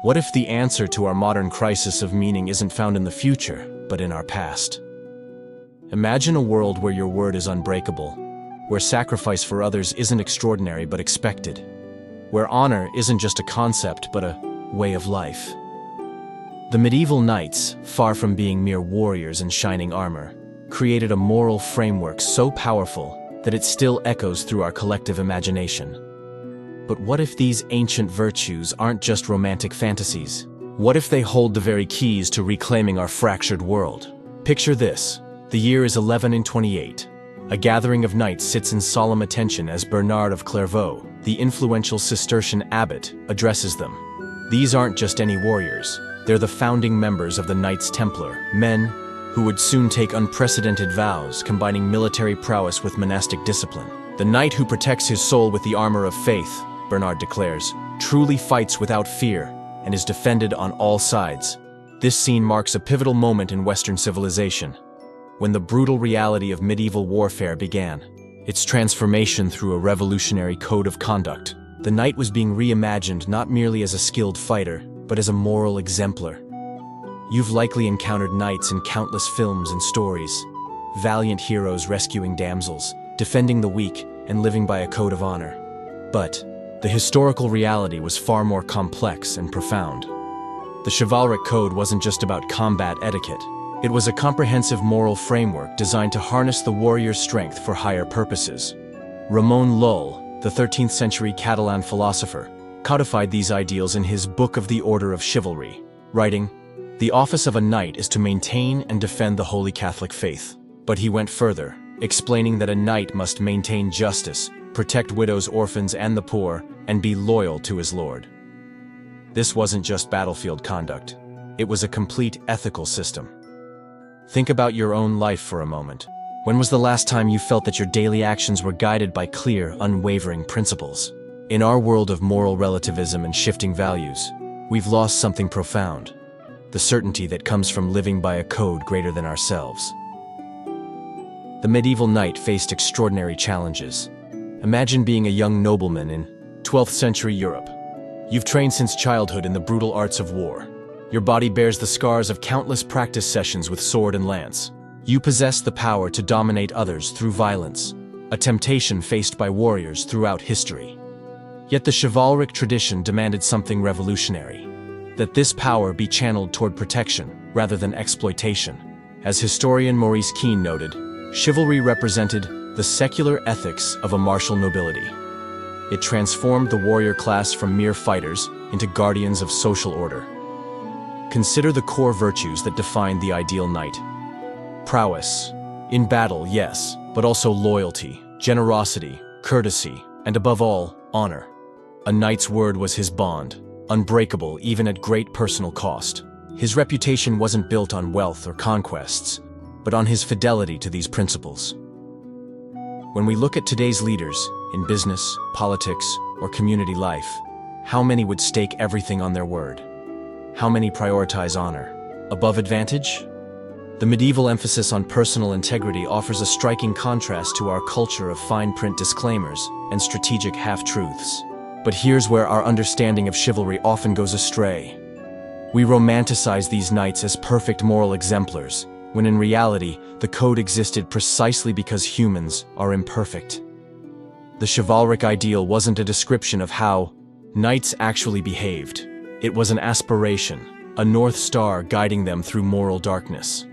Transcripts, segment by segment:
What if the answer to our modern crisis of meaning isn't found in the future, but in our past? Imagine a world where your word is unbreakable, where sacrifice for others isn't extraordinary but expected, where honor isn't just a concept but a way of life. The medieval knights, far from being mere warriors in shining armor, created a moral framework so powerful that it still echoes through our collective imagination. But what if these ancient virtues aren't just romantic fantasies? What if they hold the very keys to reclaiming our fractured world? Picture this. The year is 1128. A gathering of knights sits in solemn attention as Bernard of Clairvaux, the influential Cistercian abbot, addresses them. These aren't just any warriors. They're the founding members of the Knights Templar, men who would soon take unprecedented vows, combining military prowess with monastic discipline. The knight who protects his soul with the armor of faith, Bernard declares, truly fights without fear and is defended on all sides. This scene marks a pivotal moment in Western civilization, when the brutal reality of medieval warfare began. Its transformation through a revolutionary code of conduct. The knight was being reimagined not merely as a skilled fighter, but as a moral exemplar. You've likely encountered knights in countless films and stories, valiant heroes rescuing damsels, defending the weak, and living by a code of honor. But the historical reality was far more complex and profound. The chivalric code wasn't just about combat etiquette. It was a comprehensive moral framework designed to harness the warrior's strength for higher purposes. Ramon Llull, the 13th century Catalan philosopher, codified these ideals in his Book of the Order of Chivalry, writing, "The office of a knight is to maintain and defend the Holy Catholic faith." But he went further, explaining that a knight must maintain justice, protect widows, orphans, and the poor, and be loyal to his lord. This wasn't just battlefield conduct. It was a complete ethical system. Think about your own life for a moment. When was the last time you felt that your daily actions were guided by clear, unwavering principles? In our world of moral relativism and shifting values, we've lost something profound: the certainty that comes from living by a code greater than ourselves. The medieval knight faced extraordinary challenges. Imagine being a young nobleman in 12th century Europe. You've trained since childhood in the brutal arts of war. Your body bears the scars of countless practice sessions with sword and lance. You possess the power to dominate others through violence, a temptation faced by warriors throughout history. Yet the chivalric tradition demanded something revolutionary: that this power be channeled toward protection rather than exploitation. As historian Maurice Keene noted, chivalry represented the secular ethics of a martial nobility. It transformed the warrior class from mere fighters into guardians of social order. Consider the core virtues that define the ideal knight. Prowess. In battle, yes, but also loyalty, generosity, courtesy, and above all, honor. A knight's word was his bond, unbreakable even at great personal cost. His reputation wasn't built on wealth or conquests, but on his fidelity to these principles. When we look at today's leaders, in business, politics, or community life, how many would stake everything on their word? How many prioritize honor above advantage? The medieval emphasis on personal integrity offers a striking contrast to our culture of fine print disclaimers and strategic half-truths. But here's where our understanding of chivalry often goes astray. We romanticize these knights as perfect moral exemplars, when in reality, the code existed precisely because humans are imperfect. The chivalric ideal wasn't a description of how knights actually behaved. It was an aspiration, a North Star guiding them through moral darkness.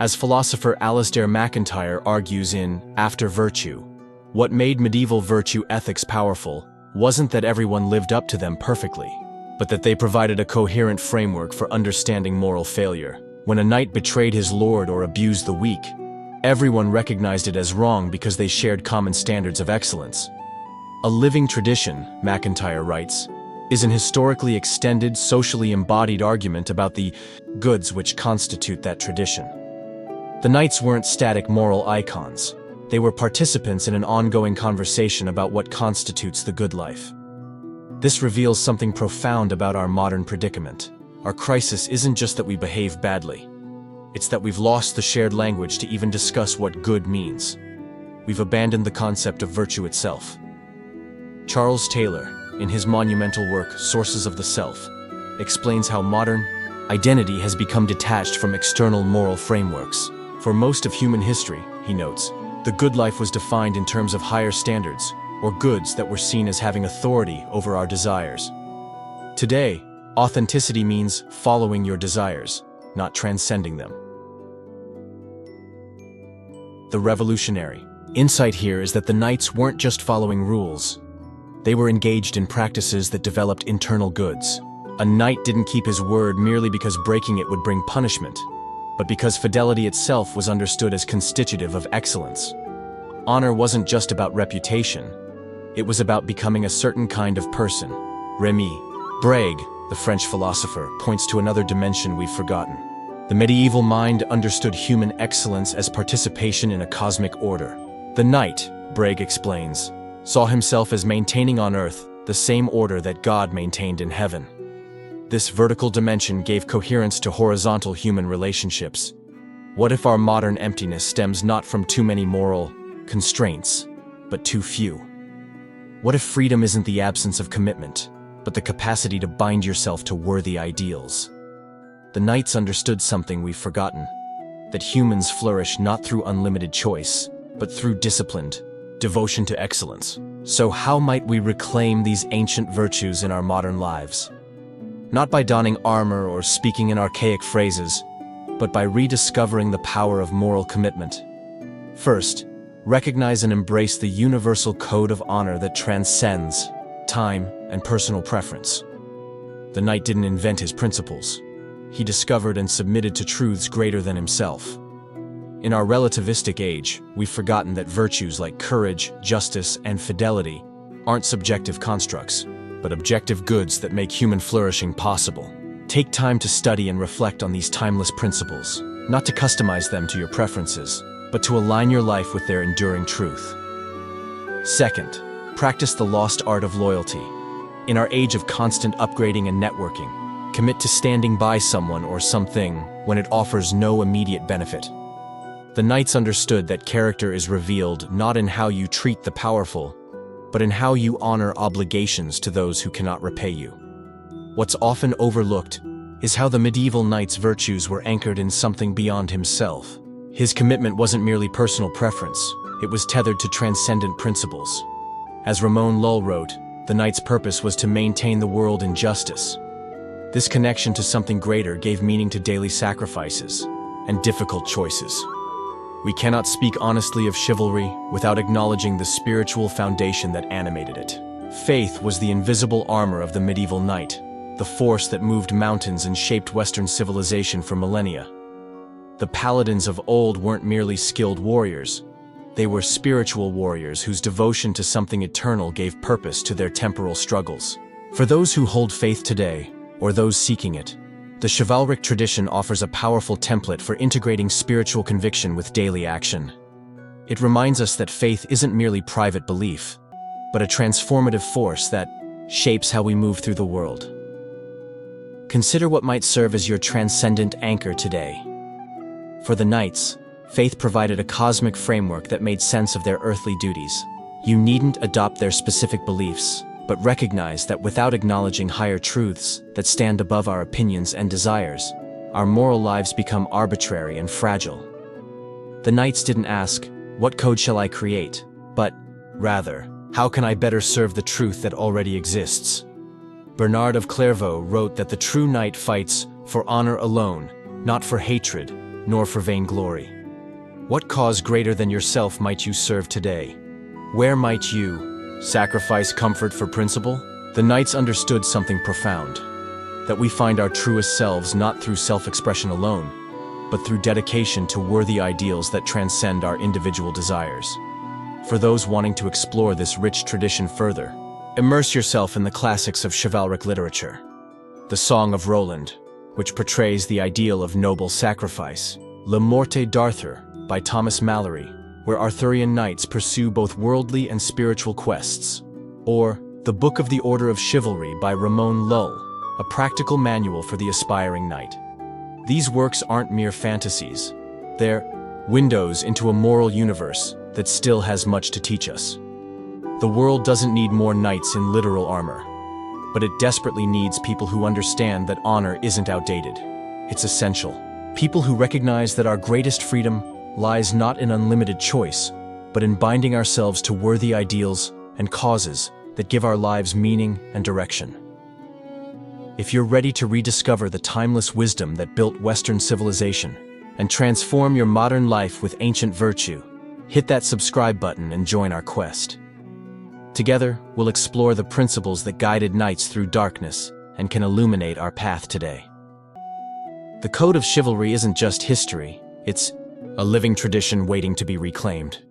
As philosopher Alasdair MacIntyre argues in After Virtue, what made medieval virtue ethics powerful wasn't that everyone lived up to them perfectly, but that they provided a coherent framework for understanding moral failure. When a knight betrayed his lord or abused the weak, everyone recognized it as wrong because they shared common standards of excellence. A living tradition, MacIntyre writes, is an historically extended, socially embodied argument about the goods which constitute that tradition. The knights weren't static moral icons. They were participants in an ongoing conversation about what constitutes the good life. This reveals something profound about our modern predicament. Our crisis isn't just that we behave badly. It's that we've lost the shared language to even discuss what good means. We've abandoned the concept of virtue itself. Charles Taylor, in his monumental work, Sources of the Self, explains how modern identity has become detached from external moral frameworks. For most of human history, he notes, the good life was defined in terms of higher standards, or goods that were seen as having authority over our desires. Today, authenticity means following your desires, not transcending them. The revolutionary insight here is that the knights weren't just following rules. They were engaged in practices that developed internal goods. A knight didn't keep his word merely because breaking it would bring punishment, but because fidelity itself was understood as constitutive of excellence. Honor wasn't just about reputation. It was about becoming a certain kind of person. Remy Brague, the French philosopher, points to another dimension we've forgotten. The medieval mind understood human excellence as participation in a cosmic order. The knight, Brague explains, saw himself as maintaining on earth the same order that God maintained in heaven. This vertical dimension gave coherence to horizontal human relationships. What if our modern emptiness stems not from too many moral constraints, but too few? What if freedom isn't the absence of commitment, but the capacity to bind yourself to worthy ideals? The knights understood something we've forgotten, that humans flourish not through unlimited choice, but through disciplined devotion to excellence. So how might we reclaim these ancient virtues in our modern lives? Not by donning armor or speaking in archaic phrases, but by rediscovering the power of moral commitment. First, recognize and embrace the universal code of honor that transcends time and personal preference. The knight didn't invent his principles. He discovered and submitted to truths greater than himself. In our relativistic age, we've forgotten that virtues like courage, justice, and fidelity aren't subjective constructs, but objective goods that make human flourishing possible. Take time to study and reflect on these timeless principles, not to customize them to your preferences, but to align your life with their enduring truth. Second, practice the lost art of loyalty. In our age of constant upgrading and networking, commit to standing by someone or something when it offers no immediate benefit. The knights understood that character is revealed not in how you treat the powerful, but in how you honor obligations to those who cannot repay you. What's often overlooked is how the medieval knight's virtues were anchored in something beyond himself. His commitment wasn't merely personal preference, it was tethered to transcendent principles. As Ramon Llull wrote, the knight's purpose was to maintain the world in justice. This connection to something greater gave meaning to daily sacrifices and difficult choices. We cannot speak honestly of chivalry without acknowledging the spiritual foundation that animated it. Faith was the invisible armor of the medieval knight, the force that moved mountains and shaped Western civilization for millennia. The paladins of old weren't merely skilled warriors. They were spiritual warriors whose devotion to something eternal gave purpose to their temporal struggles. For those who hold faith today, or those seeking it, the chivalric tradition offers a powerful template for integrating spiritual conviction with daily action. It reminds us that faith isn't merely private belief, but a transformative force that shapes how we move through the world. Consider what might serve as your transcendent anchor today. For the knights, faith provided a cosmic framework that made sense of their earthly duties. You needn't adopt their specific beliefs, but recognize that without acknowledging higher truths that stand above our opinions and desires, our moral lives become arbitrary and fragile. The knights didn't ask, "What code shall I create?" but, rather, "How can I better serve the truth that already exists?" Bernard of Clairvaux wrote that the true knight fights for honor alone, not for hatred, nor for vainglory. What cause greater than yourself might you serve today? Where might you sacrifice comfort for principle? The knights understood something profound, that we find our truest selves not through self-expression alone, but through dedication to worthy ideals that transcend our individual desires. For those wanting to explore this rich tradition further, immerse yourself in the classics of chivalric literature. The Song of Roland, which portrays the ideal of noble sacrifice. Le Morte d'Arthur by Thomas Malory, where Arthurian knights pursue both worldly and spiritual quests. Or The Book of the Order of Chivalry by Ramon Llull, a practical manual for the aspiring knight. These works aren't mere fantasies. They're windows into a moral universe that still has much to teach us. The world doesn't need more knights in literal armor. but it desperately needs people who understand that honor isn't outdated. It's essential. People who recognize that our greatest freedom lies not in unlimited choice, but in binding ourselves to worthy ideals and causes that give our lives meaning and direction. If you're ready to rediscover the timeless wisdom that built Western civilization and transform your modern life with ancient virtue, hit that subscribe button and join our quest. Together, we'll explore the principles that guided knights through darkness and can illuminate our path today. The code of chivalry isn't just history, it's a living tradition waiting to be reclaimed.